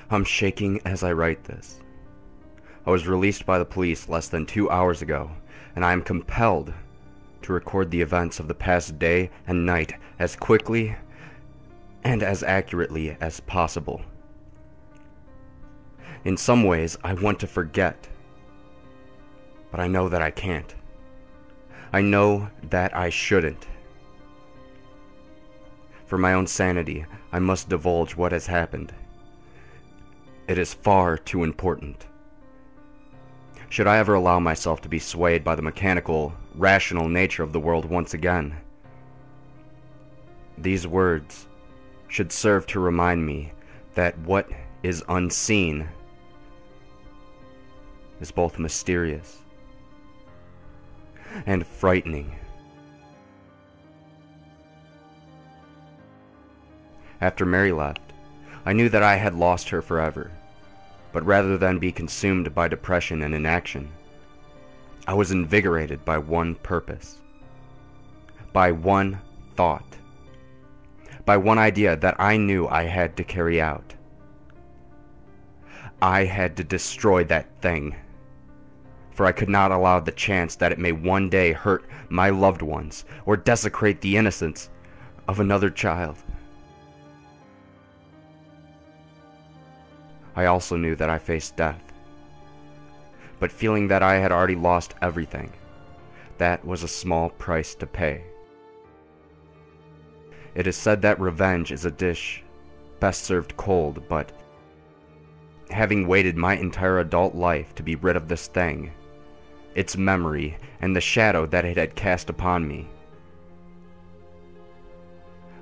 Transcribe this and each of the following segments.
I'm shaking as I write this. I was released by the police less than 2 hours ago, and I am compelled to record the events of the past day and night as quickly and as accurately as possible. In some ways, I want to forget, but I know that I can't. I know that I shouldn't. For my own sanity, I must divulge what has happened. It is far too important. Should I ever allow myself to be swayed by the mechanical, rational nature of the world once again, these words should serve to remind me that what is unseen is both mysterious and frightening. After Mary left, I knew that I had lost her forever, but rather than be consumed by depression and inaction, I was invigorated by one purpose, by one thought, by one idea that I knew I had to carry out. I had to destroy that thing, for I could not allow the chance that it may one day hurt my loved ones or desecrate the innocence of another child. I also knew that I faced death, but feeling that I had already lost everything, that was a small price to pay. It is said that revenge is a dish best served cold, but having waited my entire adult life to be rid of this thing, its memory, and the shadow that it had cast upon me,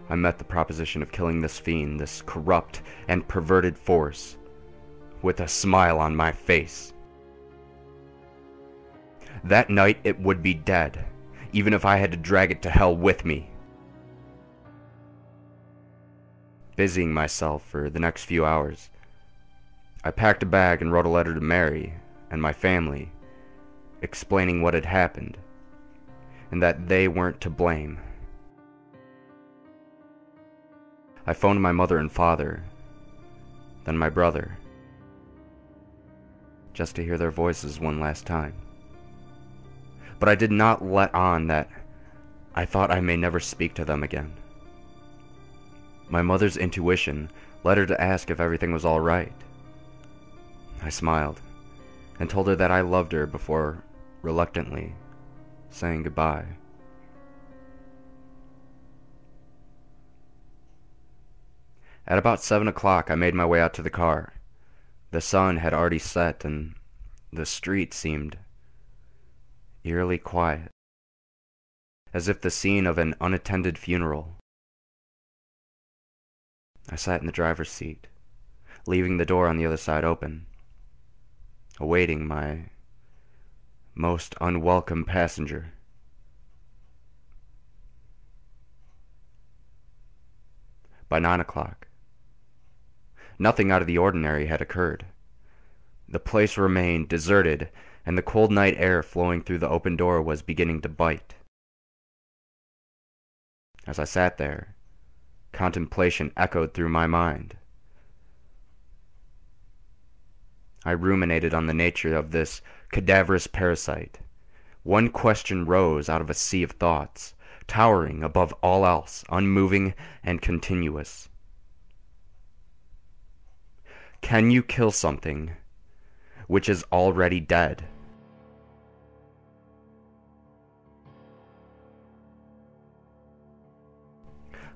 I met the proposition of killing this fiend, this corrupt and perverted force, with a smile on my face. That night it would be dead, even if I had to drag it to hell with me. Busying myself for the next few hours, I packed a bag and wrote a letter to Mary and my family, explaining what had happened, and that they weren't to blame. I phoned my mother and father, then my brother, just to hear their voices one last time. But I did not let on that I thought I may never speak to them again. My mother's intuition led her to ask if everything was all right. I smiled and told her that I loved her before reluctantly saying goodbye. At about 7 o'clock, I made my way out to the car. The sun had already set, and the street seemed eerily quiet, as if the scene of an unattended funeral. I sat in the driver's seat, leaving the door on the other side open, awaiting my most unwelcome passenger. By 9 o'clock, nothing out of the ordinary had occurred. The place remained deserted, and the cold night air flowing through the open door was beginning to bite. As I sat there, contemplation echoed through my mind. I ruminated on the nature of this cadaverous parasite. One question rose out of a sea of thoughts, towering above all else, unmoving and continuous. Can you kill something which is already dead?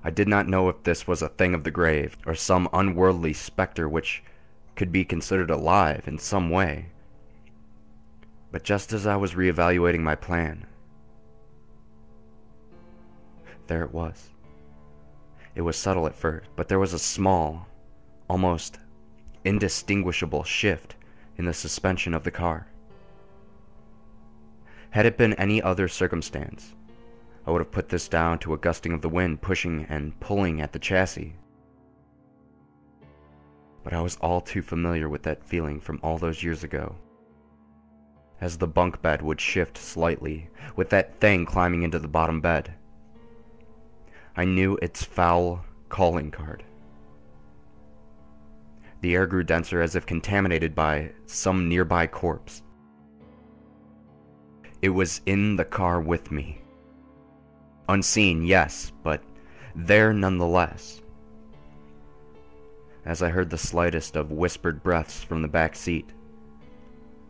I did not know if this was a thing of the grave, or some unworldly specter which could be considered alive in some way. But just as I was reevaluating my plan, there it was. It was subtle at first, but there was a small, almost indistinguishable shift in the suspension of the car. Had it been any other circumstance, I would have put this down to a gusting of the wind pushing and pulling at the chassis. But I was all too familiar with that feeling from all those years ago. As the bunk bed would shift slightly, with that thing climbing into the bottom bed, I knew its foul calling card. The air grew denser as if contaminated by some nearby corpse. It was in the car with me. Unseen, yes, but there nonetheless. As I heard the slightest of whispered breaths from the back seat,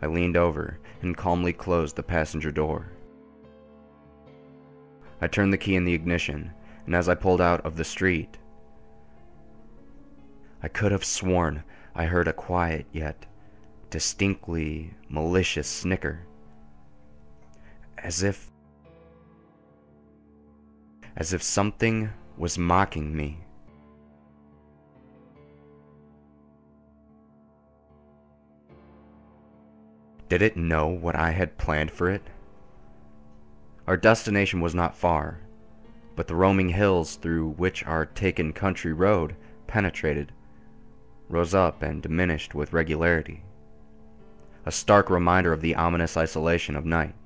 I leaned over and calmly closed the passenger door. I turned the key in the ignition, and as I pulled out of the street, I could have sworn I heard a quiet yet distinctly malicious snicker, as if something was mocking me. Did it know what I had planned for it? Our destination was not far, but the roaming hills through which our taken country road penetrated rose up and diminished with regularity, a stark reminder of the ominous isolation of night.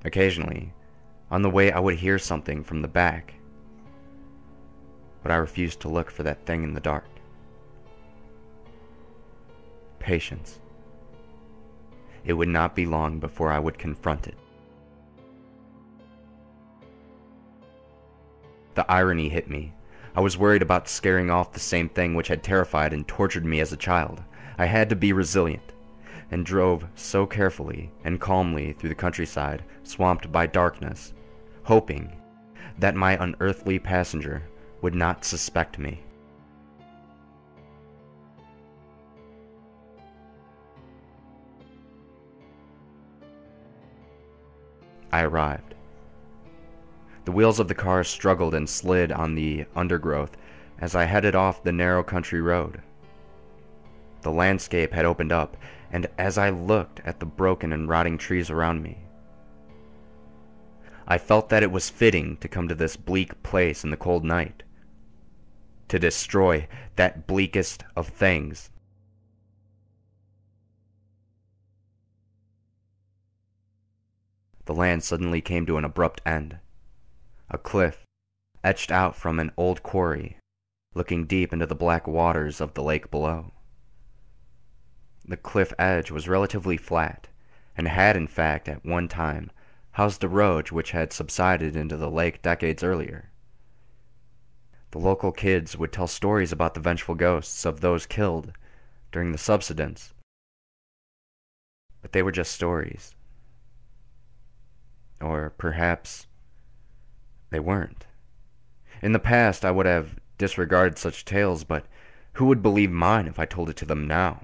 Occasionally, on the way I would hear something from the back, but I refused to look for that thing in the dark. Patience. It would not be long before I would confront it. The irony hit me. I was worried about scaring off the same thing which had terrified and tortured me as a child. I had to be resilient, and drove so carefully and calmly through the countryside, swamped by darkness, hoping that my unearthly passenger would not suspect me. I arrived. The wheels of the car struggled and slid on the undergrowth as I headed off the narrow country road. The landscape had opened up, and as I looked at the broken and rotting trees around me, I felt that it was fitting to come to this bleak place in the cold night, to destroy that bleakest of things. The land suddenly came to an abrupt end. A cliff, etched out from an old quarry, looking deep into the black waters of the lake below. The cliff edge was relatively flat, and had in fact at one time housed a road which had subsided into the lake decades earlier. The local kids would tell stories about the vengeful ghosts of those killed during the subsidence, but they were just stories. Or perhaps they weren't. In the past, I would have disregarded such tales, but who would believe mine if I told it to them now?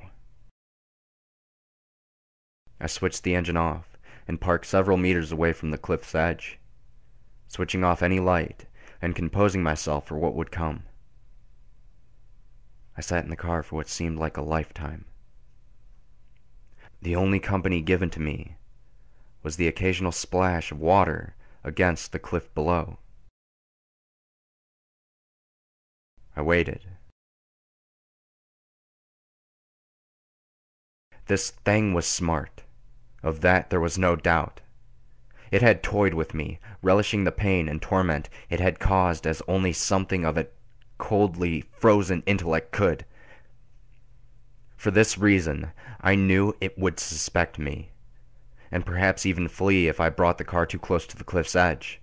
I switched the engine off and parked several meters away from the cliff's edge, switching off any light and composing myself for what would come. I sat in the car for what seemed like a lifetime. The only company given to me was the occasional splash of water against the cliff below. I waited. This thing was smart. Of that there was no doubt. It had toyed with me, relishing the pain and torment it had caused as only something of its coldly frozen intellect could. For this reason, I knew it would suspect me, and perhaps even flee if I brought the car too close to the cliff's edge.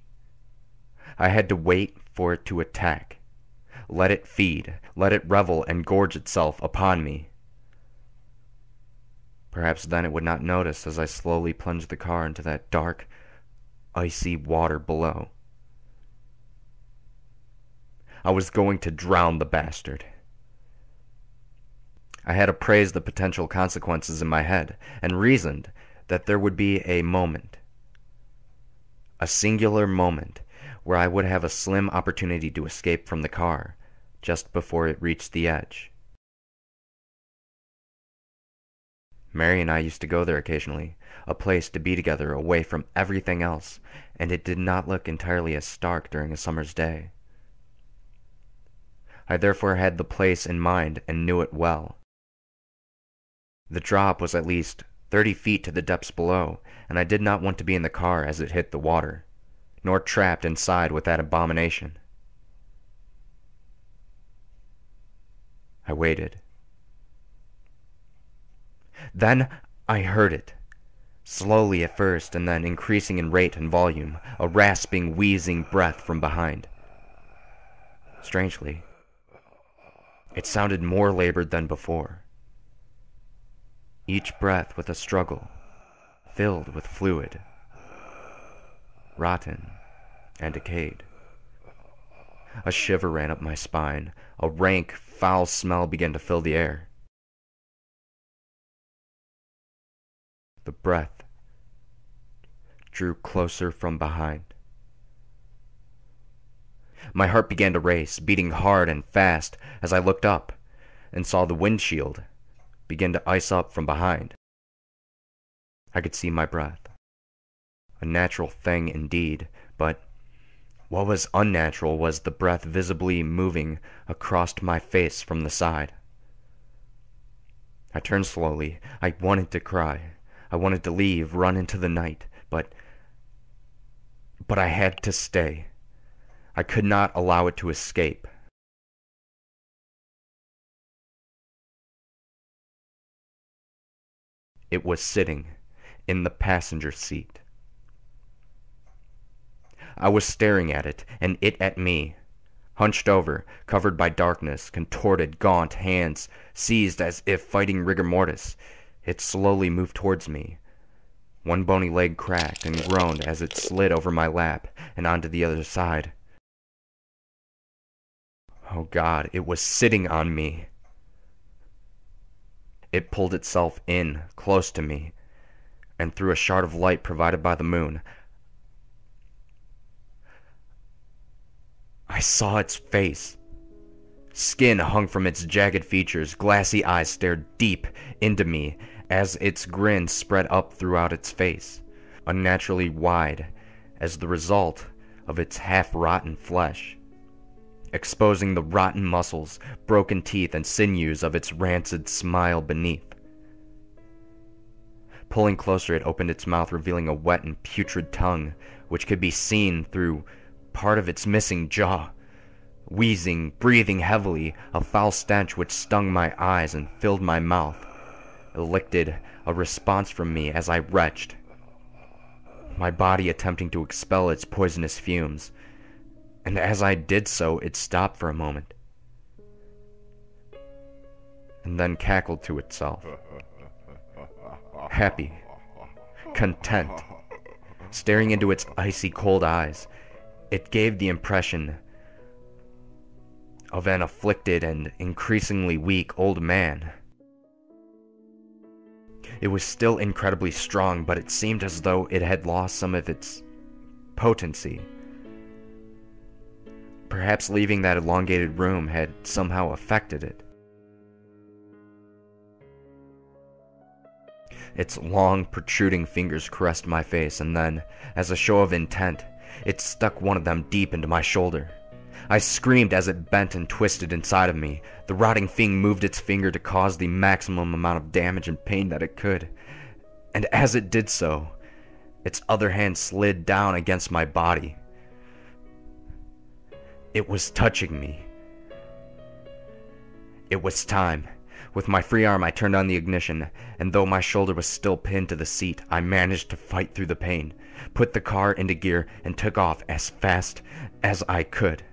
I had to wait for it to attack, let it feed, let it revel and gorge itself upon me. Perhaps then it would not notice as I slowly plunged the car into that dark, icy water below. I was going to drown the bastard. I had appraised the potential consequences in my head, and reasoned that there would be a moment, a singular moment, where I would have a slim opportunity to escape from the car just before it reached the edge. Mary and I used to go there occasionally, a place to be together away from everything else, and it did not look entirely as stark during a summer's day. I therefore had the place in mind and knew it well. The drop was at least 30 feet to the depths below, and I did not want to be in the car as it hit the water, nor trapped inside with that abomination. I waited. Then I heard it. Slowly at first, and then increasing in rate and volume, a rasping, wheezing breath from behind. Strangely, it sounded more labored than before. Each breath with a struggle, filled with fluid, rotten and decayed. A shiver ran up my spine. A rank, foul smell began to fill the air. The breath drew closer from behind. My heart began to race, beating hard and fast as I looked up and saw the windshield begin to ice up from behind. I could see my breath. A natural thing indeed, but what was unnatural was the breath visibly moving across my face from the side. I turned slowly. I wanted to cry. I wanted to leave, run into the night, but I had to stay. I could not allow it to escape. It was sitting in the passenger seat. I was staring at it, and it at me. Hunched over, covered by darkness, contorted, gaunt hands, seized as if fighting rigor mortis, it slowly moved towards me. One bony leg cracked and groaned as it slid over my lap and onto the other side. Oh God, it was sitting on me. It pulled itself in, close to me, and through a shard of light provided by the moon, I saw its face. Skin hung from its jagged features, glassy eyes stared deep into me as its grin spread up throughout its face, unnaturally wide as the result of its half-rotten flesh, exposing the rotten muscles, broken teeth, and sinews of its rancid smile beneath. Pulling closer, it opened its mouth, revealing a wet and putrid tongue, which could be seen through part of its missing jaw. Wheezing, breathing heavily, a foul stench which stung my eyes and filled my mouth, elicited a response from me as I retched, my body attempting to expel its poisonous fumes. And as I did so, it stopped for a moment, and then cackled to itself. Happy, content, staring into its icy cold eyes, it gave the impression of an afflicted and increasingly weak old man. It was still incredibly strong, but it seemed as though it had lost some of its potency. Perhaps leaving that elongated room had somehow affected it. Its long, protruding fingers caressed my face, and then, as a show of intent, it stuck one of them deep into my shoulder. I screamed as it bent and twisted inside of me. The rotting thing moved its finger to cause the maximum amount of damage and pain that it could. And as it did so, its other hand slid down against my body. It was touching me. It was time. With my free arm, I turned on the ignition, and though my shoulder was still pinned to the seat, I managed to fight through the pain, put the car into gear, and took off as fast as I could.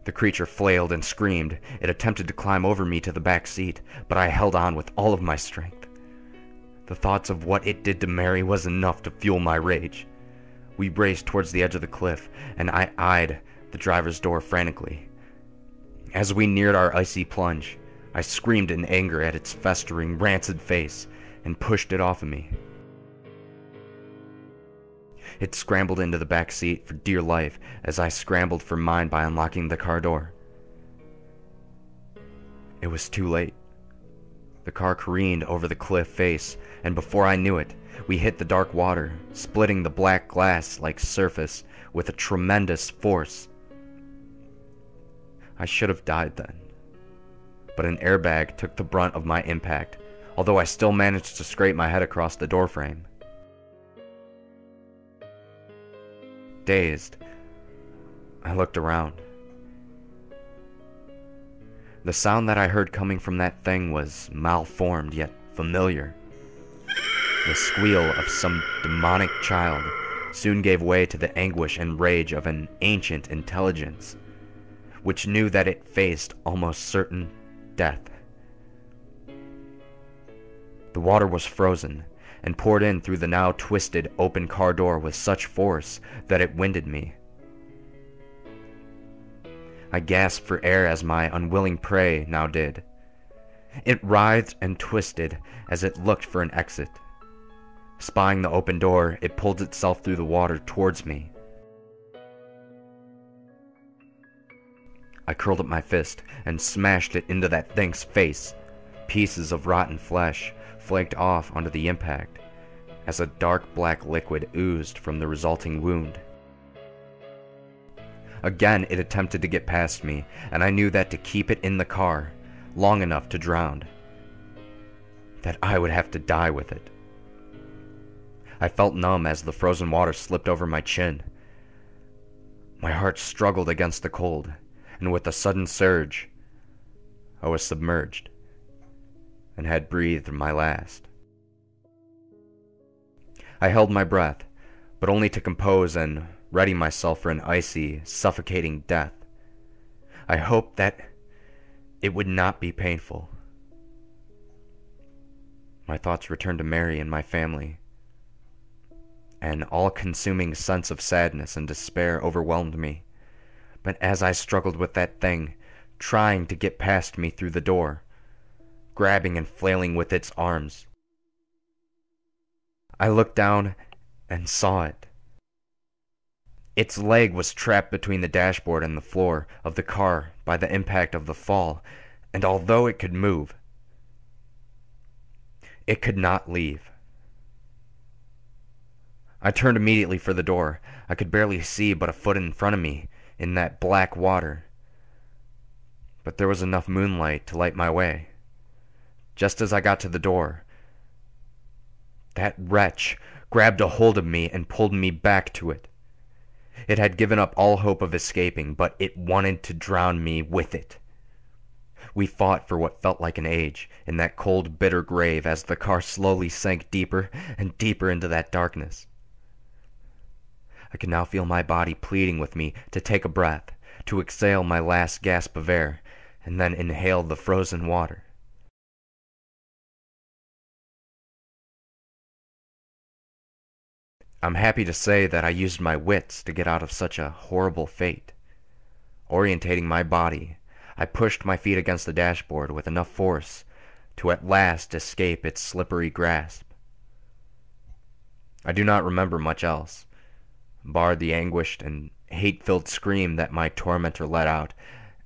The creature flailed and screamed. It attempted to climb over me to the back seat, but I held on with all of my strength. The thoughts of what it did to Mary was enough to fuel my rage. We raced towards the edge of the cliff, and I eyed the driver's door frantically. As we neared our icy plunge, I screamed in anger at its festering, rancid face and pushed it off of me. It scrambled into the back seat for dear life as I scrambled for mine by unlocking the car door. It was too late. The car careened over the cliff face, and before I knew it, we hit the dark water, splitting the black glass-like surface with a tremendous force. I should have died then, but an airbag took the brunt of my impact, although I still managed to scrape my head across the doorframe. Dazed, I looked around. The sound that I heard coming from that thing was malformed yet familiar. The squeal of some demonic child soon gave way to the anguish and rage of an ancient intelligence, which knew that it faced almost certain death. The water was frozen and poured in through the now twisted open car door with such force that it winded me. I gasped for air as my unwilling prey now did. It writhed and twisted as it looked for an exit. Spying the open door, it pulled itself through the water towards me. I curled up my fist and smashed it into that thing's face. Pieces of rotten flesh flaked off onto the impact as a dark black liquid oozed from the resulting wound. Again, it attempted to get past me, and I knew that to keep it in the car long enough to drown, that I would have to die with it. I felt numb as the frozen water slipped over my chin. My heart struggled against the cold, and with a sudden surge, I was submerged and had breathed my last. I held my breath, but only to compose and ready myself for an icy, suffocating death. I hoped that it would not be painful. My thoughts returned to Mary and my family. An all-consuming sense of sadness and despair overwhelmed me. But as I struggled with that thing, trying to get past me through the door, grabbing and flailing with its arms, I looked down and saw it. Its leg was trapped between the dashboard and the floor of the car by the impact of the fall, and although it could move, it could not leave. I turned immediately for the door. I could barely see but a foot in front of me in that black water, but there was enough moonlight to light my way. Just as I got to the door, that wretch grabbed a hold of me and pulled me back to it. It had given up all hope of escaping, but it wanted to drown me with it. We fought for what felt like an age in that cold, bitter grave as the car slowly sank deeper and deeper into that darkness. I could now feel my body pleading with me to take a breath, to exhale my last gasp of air, and then inhale the frozen water. I'm happy to say that I used my wits to get out of such a horrible fate. Orientating my body, I pushed my feet against the dashboard with enough force to at last escape its slippery grasp. I do not remember much else, bar the anguished and hate-filled scream that my tormentor let out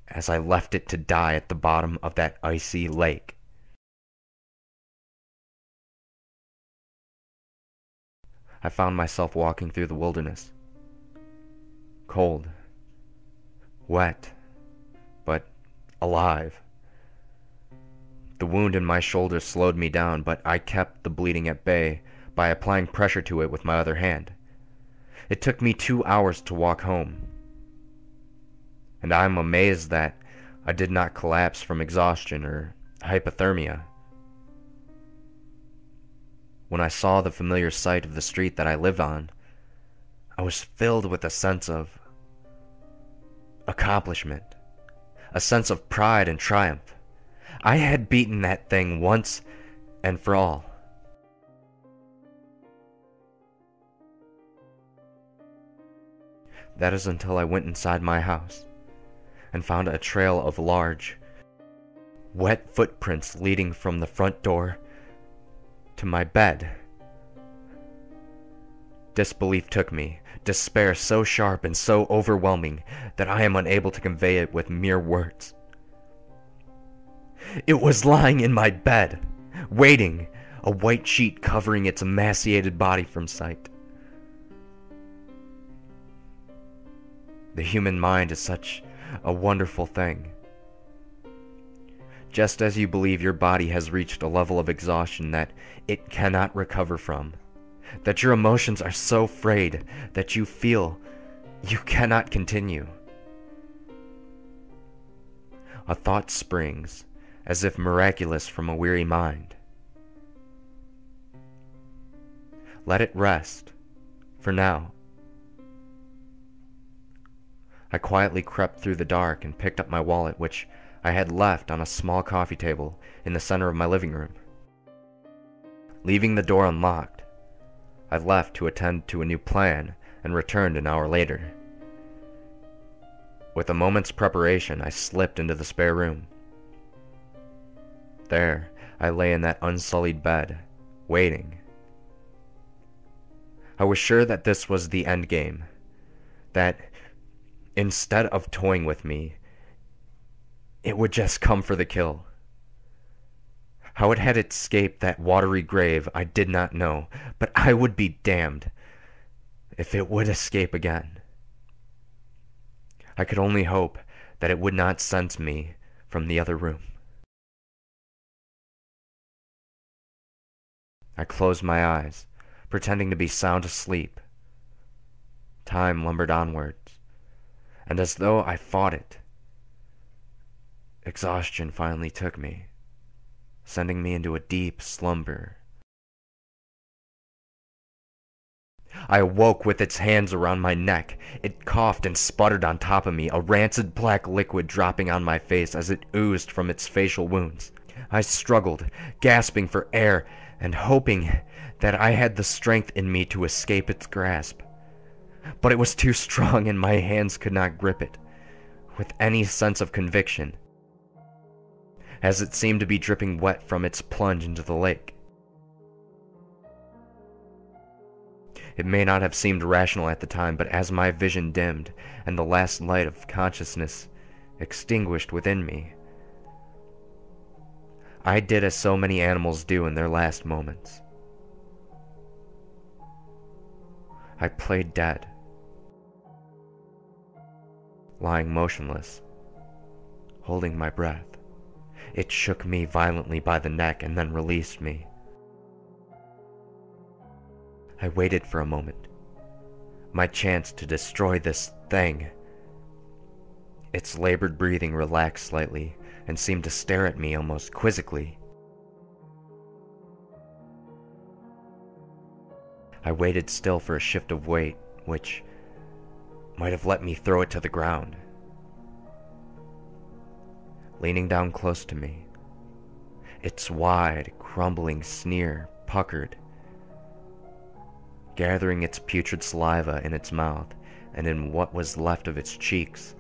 as I left it to die at the bottom of that icy lake. I found myself walking through the wilderness. Cold, wet, but alive. The wound in my shoulder slowed me down, but I kept the bleeding at bay by applying pressure to it with my other hand. It took me 2 hours to walk home, and I am amazed that I did not collapse from exhaustion or hypothermia. When I saw the familiar sight of the street that I lived on, I was filled with a sense of accomplishment, a sense of pride and triumph. I had beaten that thing once and for all. That is until I went inside my house and found a trail of large, wet footprints leading from the front door to my bed. Disbelief took me, despair so sharp and so overwhelming that I am unable to convey it with mere words. It was lying in my bed, waiting, a white sheet covering its emaciated body from sight. The human mind is such a wonderful thing. Just as you believe your body has reached a level of exhaustion that it cannot recover from, that your emotions are so frayed that you feel you cannot continue, A thought springs, as if miraculous from a weary mind. Let it rest, for now. I quietly crept through the dark and picked up my wallet, which I had left on a small coffee table in the center of my living room. Leaving the door unlocked, I left to attend to a new plan and returned an hour later. With a moment's preparation, I slipped into the spare room. There, I lay in that unsullied bed, waiting. I was sure that this was the end game, that instead of toying with me, it would just come for the kill. How it had escaped that watery grave I did not know, but I would be damned if it would escape again. I could only hope that it would not sense me from the other room. I closed my eyes, pretending to be sound asleep. Time lumbered onwards, and as though I fought it, exhaustion finally took me, sending me into a deep slumber. I awoke with its hands around my neck. It coughed and sputtered on top of me, a rancid black liquid dropping on my face as it oozed from its facial wounds. I struggled, gasping for air and hoping that I had the strength in me to escape its grasp. But it was too strong and my hands could not grip it with any sense of conviction, as it seemed to be dripping wet from its plunge into the lake. It may not have seemed rational at the time, but as my vision dimmed and the last light of consciousness extinguished within me, I did as so many animals do in their last moments. I played dead, lying motionless, holding my breath. It shook me violently by the neck and then released me. I waited for a moment, my chance to destroy this thing. Its labored breathing relaxed slightly and seemed to stare at me almost quizzically. I waited still for a shift of weight, which might have let me throw it to the ground. Leaning down close to me, its wide, crumbling sneer puckered, gathering its putrid saliva in its mouth and in what was left of its cheeks.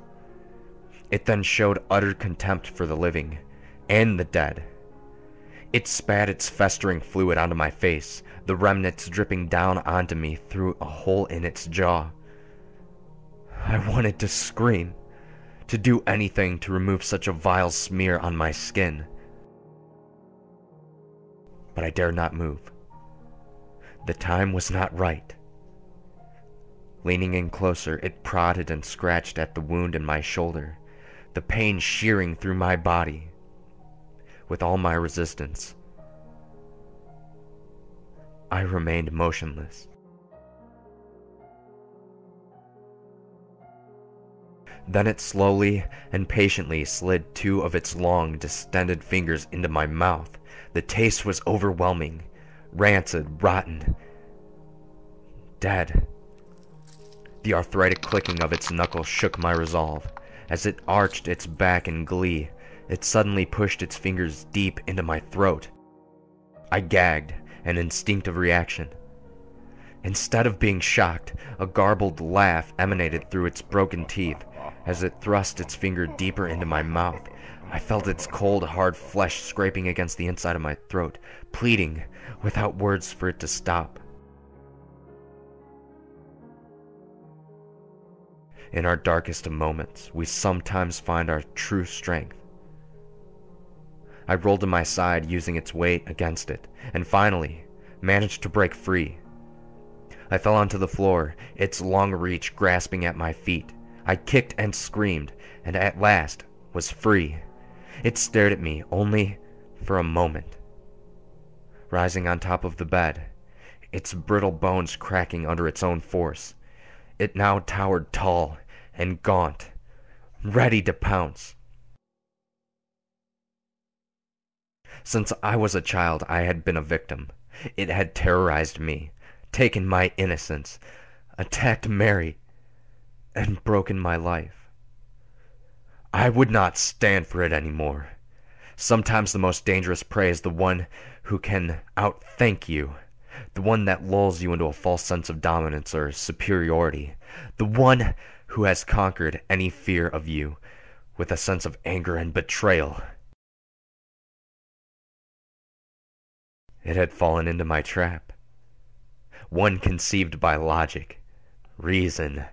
It then showed utter contempt for the living and the dead. It spat its festering fluid onto my face, the remnants dripping down onto me through a hole in its jaw. I wanted to scream, to do anything to remove such a vile smear on my skin. But I dared not move. The time was not right. Leaning in closer, it prodded and scratched at the wound in my shoulder, the pain shearing through my body. With all my resistance, I remained motionless. Then it slowly and patiently slid two of its long, distended fingers into my mouth. The taste was overwhelming, rancid, rotten, dead. The arthritic clicking of its knuckles shook my resolve. As it arched its back in glee, it suddenly pushed its fingers deep into my throat. I gagged, an instinctive reaction. Instead of being shocked, a garbled laugh emanated through its broken teeth. As it thrust its finger deeper into my mouth, I felt its cold, hard flesh scraping against the inside of my throat, pleading without words for it to stop. In our darkest of moments, we sometimes find our true strength. I rolled to my side using its weight against it, and finally managed to break free. I fell onto the floor, its long reach grasping at my feet. I kicked and screamed, and at last was free. It stared at me only for a moment. Rising on top of the bed, its brittle bones cracking under its own force, it now towered tall and gaunt, ready to pounce. Since I was a child, I had been a victim. It had terrorized me, taken my innocence, attacked Mary, and broken my life. I would not stand for it anymore. Sometimes the most dangerous prey is the one who can outthink you, the one that lulls you into a false sense of dominance or superiority, the one who has conquered any fear of you with a sense of anger and betrayal. It had fallen into my trap. One conceived by logic, reason,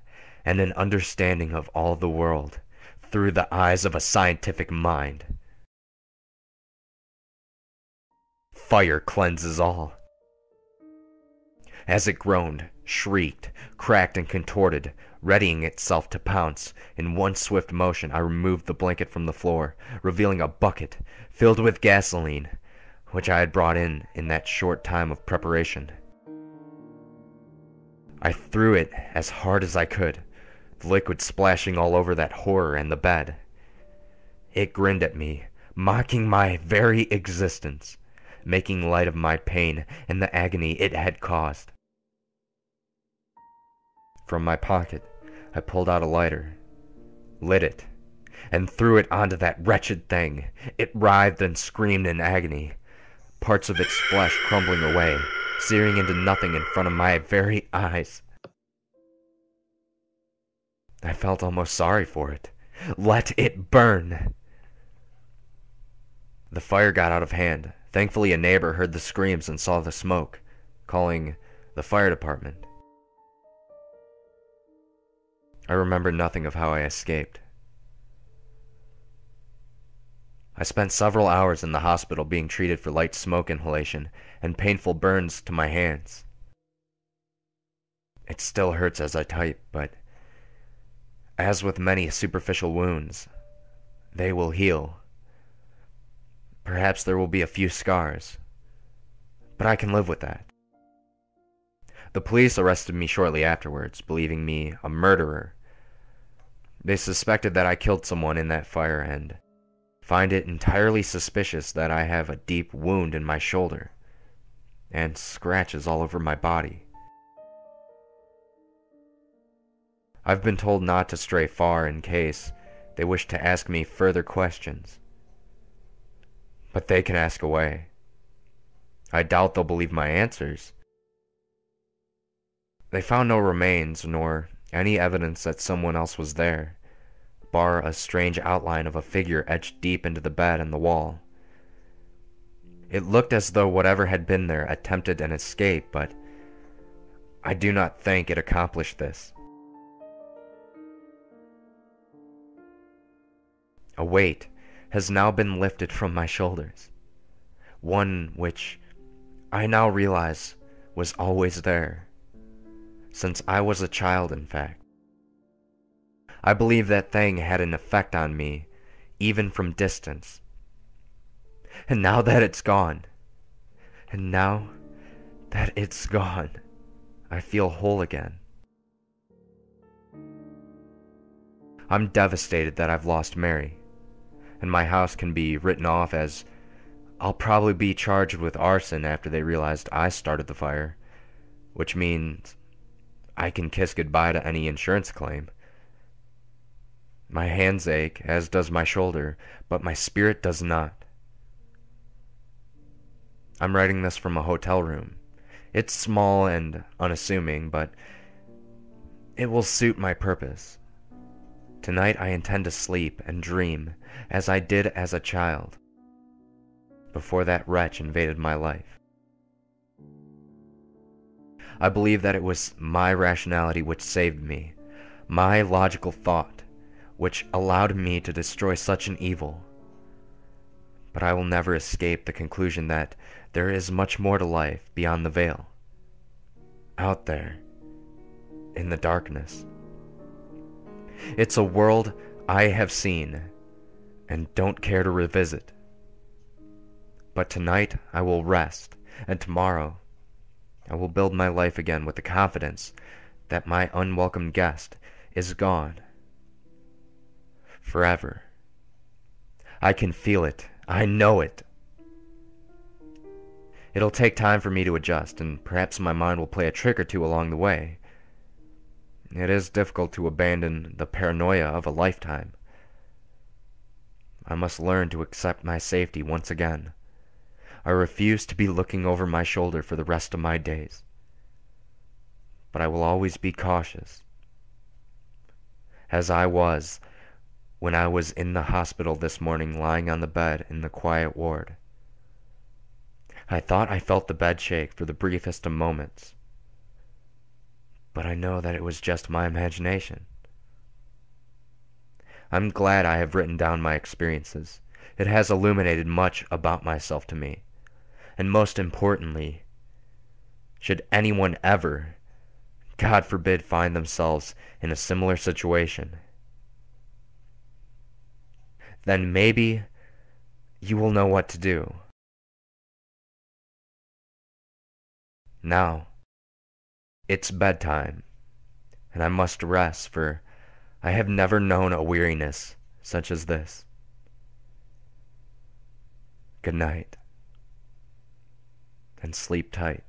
and an understanding of all the world through the eyes of a scientific mind. Fire cleanses all. As it groaned, shrieked, cracked, and contorted, readying itself to pounce, in one swift motion I removed the blanket from the floor, revealing a bucket filled with gasoline, which I had brought in that short time of preparation. I threw it as hard as I could, the liquid splashing all over that horror and the bed. It grinned at me, mocking my very existence, making light of my pain and the agony it had caused. From my pocket, I pulled out a lighter, lit it, and threw it onto that wretched thing. It writhed and screamed in agony, parts of its flesh crumbling away, searing into nothing in front of my very eyes. I felt almost sorry for it. Let it burn! The fire got out of hand. Thankfully, a neighbor heard the screams and saw the smoke, calling the fire department. I remember nothing of how I escaped. I spent several hours in the hospital being treated for light smoke inhalation and painful burns to my hands. It still hurts as I type, but as with many superficial wounds, they will heal. Perhaps there will be a few scars, but I can live with that. The police arrested me shortly afterwards, believing me a murderer. They suspected that I killed someone in that fire and find it entirely suspicious that I have a deep wound in my shoulder and scratches all over my body. I've been told not to stray far in case they wish to ask me further questions. But they can ask away. I doubt they'll believe my answers. They found no remains nor any evidence that someone else was there, bar a strange outline of a figure etched deep into the bed and the wall. It looked as though whatever had been there attempted an escape, but I do not think it accomplished this. A weight has now been lifted from my shoulders, one which I now realize was always there, since I was a child, in fact. I believe that thing had an effect on me, even from distance. And now that it's gone, I feel whole again. I'm devastated that I've lost Mary, and my house can be written off as I'll probably be charged with arson after they realized I started the fire, which means I can kiss goodbye to any insurance claim. My hands ache, as does my shoulder, but my spirit does not. I'm writing this from a hotel room. It's small and unassuming, but it will suit my purpose. Tonight I intend to sleep and dream as I did as a child, before that wretch invaded my life. I believe that it was my rationality which saved me, my logical thought, which allowed me to destroy such an evil. But I will never escape the conclusion that there is much more to life beyond the veil, out there, in the darkness. It's a world I have seen and don't care to revisit. But tonight I will rest, and tomorrow I will build my life again with the confidence that my unwelcome guest is gone. Forever. I can feel it. I know it. It'll take time for me to adjust, and perhaps my mind will play a trick or two along the way. It is difficult to abandon the paranoia of a lifetime. I must learn to accept my safety once again. I refuse to be looking over my shoulder for the rest of my days. But I will always be cautious, as I was when I was in the hospital this morning lying on the bed in the quiet ward. I thought I felt the bed shake for the briefest of moments, but I know that it was just my imagination. I'm glad I have written down my experiences. It has illuminated much about myself to me. And most importantly, should anyone ever, God forbid, find themselves in a similar situation, then maybe you will know what to do. Now, it's bedtime, and I must rest, for I have never known a weariness such as this. Good night, and sleep tight.